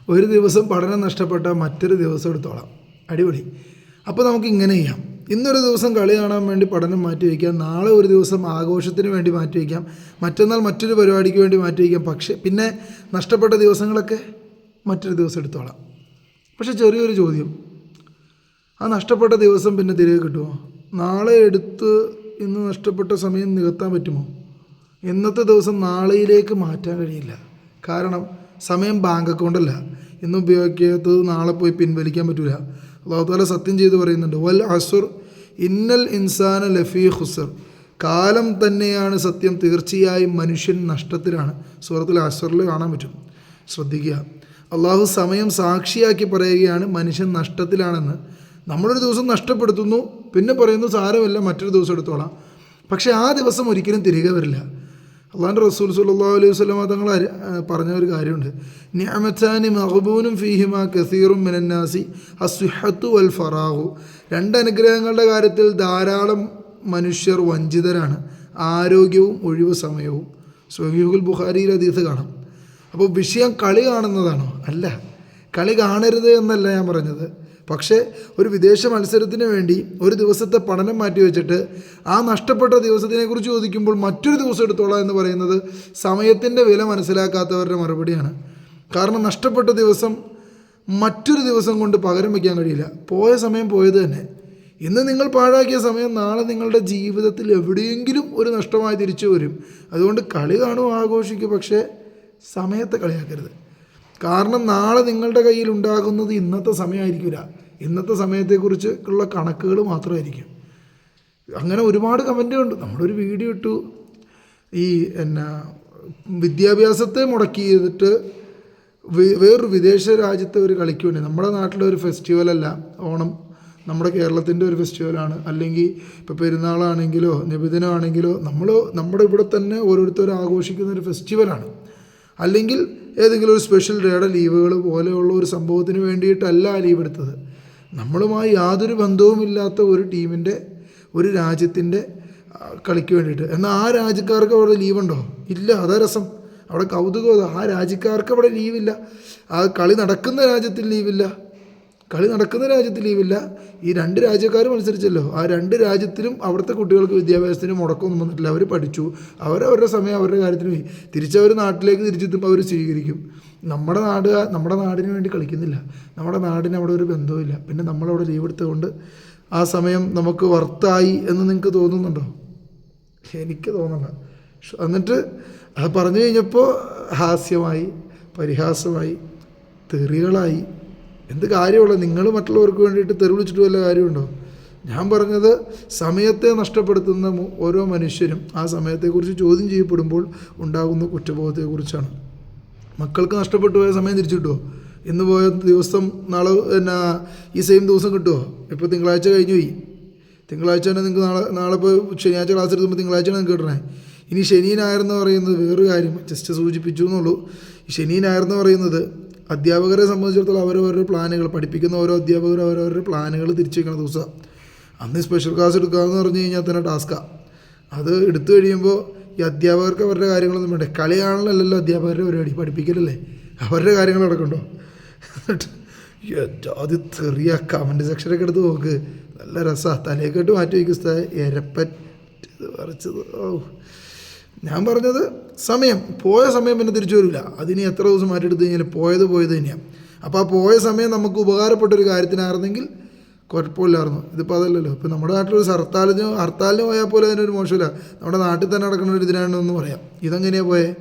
ഒരു ദിവസം പഠനം നഷ്ടപ്പെട്ടാൽ മറ്റൊരു ദിവസം എടുത്തോളാം. അടിപൊളി. അപ്പോൾ നമുക്ക് ഇങ്ങനെ ചെയ്യാം. ഇന്നൊരു ദിവസം കളി കാണാൻ വേണ്ടി പഠനം മാറ്റി വയ്ക്കാം, നാളെ ഒരു ദിവസം ആഘോഷത്തിന് വേണ്ടി മാറ്റി വയ്ക്കാം, മറ്റന്നാൾ മറ്റൊരു പരിപാടിക്ക് വേണ്ടി മാറ്റി വയ്ക്കാം. പക്ഷേ പിന്നെ നഷ്ടപ്പെട്ട ദിവസങ്ങളൊക്കെ മറ്റൊരു ദിവസം എടുത്തോളാം. പക്ഷേ ചെറിയൊരു ചോദ്യം, ആ നഷ്ടപ്പെട്ട ദിവസം പിന്നെ തിരികെ കിട്ടുമോ? നാളെ എടുത്ത് ഇന്ന് നഷ്ടപ്പെട്ട സമയം നികത്താൻ പറ്റുമോ? ഇന്നത്തെ ദിവസം നാളെയിലേക്ക് മാറ്റാൻ കഴിയില്ല. കാരണം സമയം ബാങ്ക് അക്കൗണ്ടല്ല. ഇന്ന് ഉപയോഗിക്കാത്തത് നാളെ പോയി പിൻവലിക്കാൻ പറ്റില്ല. അല്ലാഹു തആല സത്യം ചെയ്ത് പറയുന്നുണ്ട്, വൽ അസ്ർ ഇന്നൽ ഇൻസാന ലഫീ ഖുസ്ർ. കാലം തന്നെയാണ് സത്യം, തീർച്ചയായും മനുഷ്യൻ നഷ്ടത്തിലാണ്. സൂറത്തുൽ അസ്റിൽ കാണാൻ പറ്റും. ശ്രദ്ധിക്കുക, അള്ളാഹു സമയം സാക്ഷിയാക്കി പറയുകയാണ് മനുഷ്യൻ നഷ്ടത്തിലാണെന്ന്. നമ്മളൊരു ദിവസം നഷ്ടപ്പെടുത്തുന്നു, പിന്നെ പറയുന്നു സാരമില്ല മറ്റൊരു ദിവസം എടുത്തോളാം. പക്ഷേ ആ ദിവസം ഒരിക്കലും തിരികെ വരില്ല. അള്ളാഹുവിൻ്റെ റസൂൽ സല്ലല്ലാഹു അലൈഹി വസല്ലം തങ്ങൾ പറഞ്ഞ ഒരു കാര്യമുണ്ട്, നിഅമതാനി മഗ്ബൂനും ഫീഹിമാ കസീറും മിനന്നാസി അസ്സുഹത്തു വൽ ഫറാഹു. രണ്ട് അനുഗ്രഹങ്ങളുടെ കാര്യത്തിൽ ധാരാളം മനുഷ്യർ വഞ്ചിതരാണ്, ആരോഗ്യവും ഒഴിവ് സമയവും. സ്വഹീഹുൽ ബുഖാരിയിൽ ഹദീസ് കാണാം. അപ്പോൾ വിഷയം കളി കാണുന്നതാണോ? അല്ല, കളി കാണരുത് എന്നല്ല ഞാൻ പറഞ്ഞത്. പക്ഷേ ഒരു വിദേശ മത്സരത്തിന് വേണ്ടി ഒരു ദിവസത്തെ പഠനം മാറ്റി വെച്ചിട്ട് ആ നഷ്ടപ്പെട്ട ദിവസത്തിനെക്കുറിച്ച് ചോദിക്കുമ്പോൾ മറ്റൊരു ദിവസം എടുത്തോളാം എന്ന് പറയുന്നത് സമയത്തിൻ്റെ വില മനസ്സിലാക്കാത്തവരുടെ മറുപടിയാണ്. കാരണം നഷ്ടപ്പെട്ട ദിവസം മറ്റൊരു ദിവസം കൊണ്ട് പകരം വയ്ക്കാൻ കഴിയില്ല. പോയ സമയം പോയത് തന്നെ. ഇന്ന് നിങ്ങൾ പാഴാക്കിയ സമയം നാളെ നിങ്ങളുടെ ജീവിതത്തിൽ എവിടെയെങ്കിലും ഒരു നഷ്ടമായി തിരിച്ചു വരും. അതുകൊണ്ട് കളി കാണും, ആഘോഷിക്കും, പക്ഷേ സമയത്തെ കളിയാക്കരുത്. കാരണം നാളെ നിങ്ങളുടെ കയ്യിൽ ഉണ്ടാകുന്നത് ഇന്നത്തെ സമയമായിരിക്കില്ല, ഇന്നത്തെ സമയത്തെക്കുറിച്ച് ഉള്ള കണക്കുകൾ മാത്രമായിരിക്കും. അങ്ങനെ ഒരുപാട് കമൻറ്റുണ്ട്. നമ്മളൊരു വീഡിയോ ഇട്ടു, ഈ വിദ്യാഭ്യാസത്തെ മുടക്കിയിട്ട് വേറൊരു വിദേശ രാജ്യത്തെ ഒരു കളിക്ക് വേണ്ടി. നമ്മുടെ നാട്ടിലെ ഒരു ഫെസ്റ്റിവലല്ല ഓണം, നമ്മുടെ കേരളത്തിൻ്റെ ഒരു ഫെസ്റ്റിവലാണ്. അല്ലെങ്കിൽ ഇപ്പോൾ പെരുന്നാളാണെങ്കിലോ നബിദിനമാണെങ്കിലോ നമ്മുടെ ഇവിടെ തന്നെ ഓരോരുത്തരും ആഘോഷിക്കുന്ന ഒരു ഫെസ്റ്റിവലാണ്. അല്ലെങ്കിൽ ഏതെങ്കിലും ഒരു സ്പെഷ്യൽ ഡേയുടെ ലീവുകൾ പോലെയുള്ള ഒരു സംഭവത്തിന് വേണ്ടിയിട്ടല്ല ലീവ് എടുത്തത്. നമ്മളുമായി യാതൊരു ബന്ധവുമില്ലാത്ത ഒരു ടീമിൻ്റെ, ഒരു രാജ്യത്തിൻ്റെ കളിക്ക് വേണ്ടിയിട്ട്. എന്നാൽ ആ രാജ്യക്കാർക്ക് അവിടെ ലീവുണ്ടോ? ഇല്ല. അതാ രസം, അവിടെ കൗതുകം. ആ രാജ്യക്കാർക്ക് അവിടെ ലീവില്ല. ആ കളി നടക്കുന്ന രാജ്യത്തിൽ ലീവില്ല. ഈ രണ്ട് രാജ്യക്കാർ മത്സരിച്ചല്ലോ, ആ രണ്ട് രാജ്യത്തിലും അവിടുത്തെ കുട്ടികൾക്ക് വിദ്യാഭ്യാസത്തിന് മുടക്കമൊന്നും വന്നിട്ടില്ല. അവർ പഠിച്ചു, അവരവരുടെ സമയം അവരുടെ കാര്യത്തിന് പോയി. തിരിച്ചവർ നാട്ടിലേക്ക് തിരിച്ചെത്തുമ്പോൾ അവർ സ്വീകരിക്കും. നമ്മുടെ നാടിന് വേണ്ടി കളിക്കുന്നില്ല. നമ്മുടെ നാടിന് അവിടെ ഒരു ബന്ധവുമില്ല. പിന്നെ നമ്മളവിടെ ലീവ് എടുത്തുകൊണ്ട് ആ സമയം നമുക്ക് വർത്തായി എന്ന് നിങ്ങൾക്ക് തോന്നുന്നുണ്ടോ? എനിക്ക് തോന്നണ്ട. എന്നിട്ട് അത് പറഞ്ഞു കഴിഞ്ഞപ്പോൾ ഹാസ്യമായി, പരിഹാസമായി, തെറികളായി. എന്ത് കാര്യമുള്ള നിങ്ങൾ മറ്റുള്ളവർക്ക് വേണ്ടിയിട്ട് തെറി വിളിച്ചിട്ട് വല്ല കാര്യമുണ്ടോ? ഞാൻ പറഞ്ഞത് സമയത്തെ നഷ്ടപ്പെടുത്തുന്ന ഓരോ മനുഷ്യരും ആ സമയത്തെക്കുറിച്ച് ചോദ്യം ചെയ്യപ്പെടുമ്പോൾ ഉണ്ടാകുന്ന കുറ്റബോധത്തെക്കുറിച്ചാണ്. മക്കൾക്ക് നഷ്ടപ്പെട്ടു പോയ സമയം തിരിച്ചു കിട്ടുമോ? ഇന്ന് പോയ ദിവസം നാളെ ഈ സെയിം ദിവസം കിട്ടുമോ? ഇപ്പോൾ തിങ്കളാഴ്ച കഴിഞ്ഞു പോയി. തിങ്കളാഴ്ച തന്നെ നിങ്ങൾക്ക് നാളെ ഇപ്പോൾ ശനിയാഴ്ച ക്ലാസ് എടുക്കുമ്പോൾ തിങ്കളാഴ്ചയാണ് നിങ്ങൾക്ക് കിട്ടണേ. ഇനി ശനി ഞായറെന്ന് പറയുന്നത് വേറൊരു കാര്യം ജസ്റ്റ് സൂചിപ്പിച്ചു എന്നുള്ളൂ. ഈ ശനി ഞായറെന്ന് പറയുന്നത് അധ്യാപകരെ സംബന്ധിച്ചിടത്തോളം അവരവരുടെ പ്ലാനുകൾ, പഠിപ്പിക്കുന്ന ഓരോ അധ്യാപകരും അവരവരുടെ പ്ലാനുകൾ തിരിച്ചു വയ്ക്കുന്ന ദിവസമാണ്. അന്ന് സ്പെഷ്യൽ ക്ലാസ് എടുക്കാമെന്ന് പറഞ്ഞു കഴിഞ്ഞാൽ തന്നെ ടാസ്ക്കാണ്. അത് എടുത്തു കഴിയുമ്പോൾ ഈ അധ്യാപകർക്ക് അവരുടെ കാര്യങ്ങളൊന്നും വേണ്ട. കളിയാണല്ലോ അധ്യാപകരുടെ പരിപാടി, പഠിപ്പിക്കലല്ലേ, അവരുടെ കാര്യങ്ങൾ നടക്കണ്ടോ? അത് ചെറിയ കമൻറ്റ് സെക്ഷനൊക്കെ എടുത്ത് നോക്ക്, നല്ല രസമാണ്. തലയൊക്കെട്ട് മാറ്റി വയ്ക്കും എരപ്പറ്റ് വരച്ചത്. ഞാൻ പറഞ്ഞത് സമയം പോയ സമയം പിന്നെ തിരിച്ചു വരില്ല. അതിന് എത്ര ദിവസം മാറ്റിയെടുത്ത് കഴിഞ്ഞാൽ പോയത് തന്നെയാണ്. അപ്പോൾ ആ പോയ സമയം നമുക്ക് ഉപകാരപ്പെട്ടൊരു കാര്യത്തിനായിരുന്നെങ്കിൽ കുഴപ്പമില്ലായിരുന്നു. ഇതിപ്പോൾ അതല്ലല്ലോ. ഇപ്പോൾ നമ്മുടെ നാട്ടിലൊരു ഹർത്താലിന് പോയാൽ പോലെ അതിനൊരു മോശമില്ല. നമ്മുടെ നാട്ടിൽ തന്നെ നടക്കുന്ന ഒരു ഇതിനാണെന്ന് പറയാം. ഇതെങ്ങനെയാണ് പോയത്?